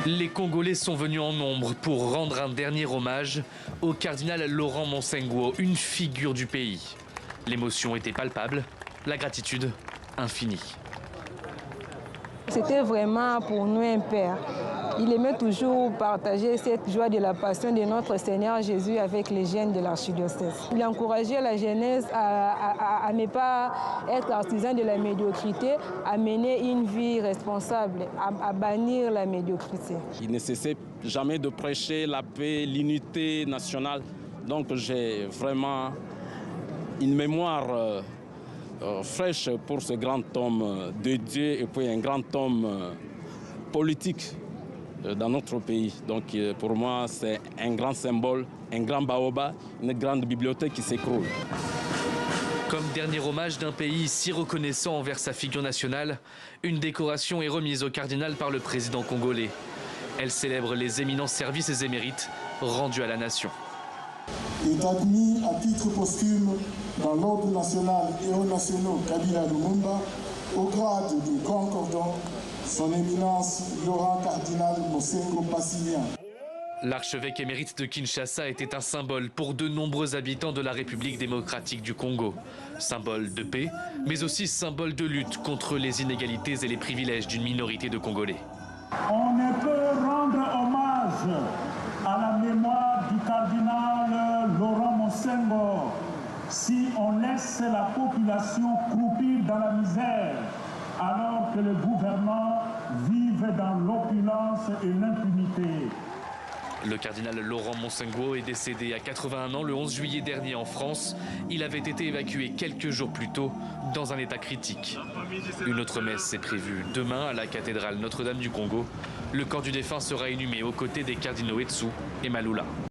Les Congolais sont venus en nombre pour rendre un dernier hommage au cardinal Laurent Monsengo, une figure du pays. L'émotion était palpable, la gratitude infinie. C'était vraiment pour nous un père. Il aimait toujours partager cette joie de la passion de notre Seigneur Jésus avec les jeunes de l'archidiocèse. Il encourageait la jeunesse à ne pas être artisan de la médiocrité, à mener une vie responsable, à bannir la médiocrité. Il ne cessait jamais de prêcher la paix, l'unité nationale. Donc j'ai vraiment une mémoire fraîche pour ce grand homme de Dieu et puis un grand homme politique dans notre pays. Donc pour moi, c'est un grand symbole, un grand baobab, une grande bibliothèque qui s'écroule. Comme dernier hommage d'un pays si reconnaissant envers sa figure nationale, une décoration est remise au cardinal par le président congolais. Elle célèbre les éminents services et mérites rendus à la nation. Est admis à titre posthume dans l'ordre national et héros nationaux Kabila Lumumba au grade du Grand Cordon, son éminence Laurent Cardinal Monsengo Passilien. L'archevêque émérite de Kinshasa était un symbole pour de nombreux habitants de la République démocratique du Congo. Symbole de paix, mais aussi symbole de lutte contre les inégalités et les privilèges d'une minorité de Congolais. On ne peut rendre hommage à la mémoire du cardinal Laurent Monsengo si on laisse la population croupir dans la misère, alors que le gouvernement vive dans l'opulence et l'impunité. Le cardinal Laurent Monsengo est décédé à 81 ans le 11 juillet dernier en France. Il avait été évacué quelques jours plus tôt dans un état critique. Une autre messe est prévue demain à la cathédrale Notre-Dame du Congo. Le corps du défunt sera inhumé aux côtés des cardinaux Etsu et Malula.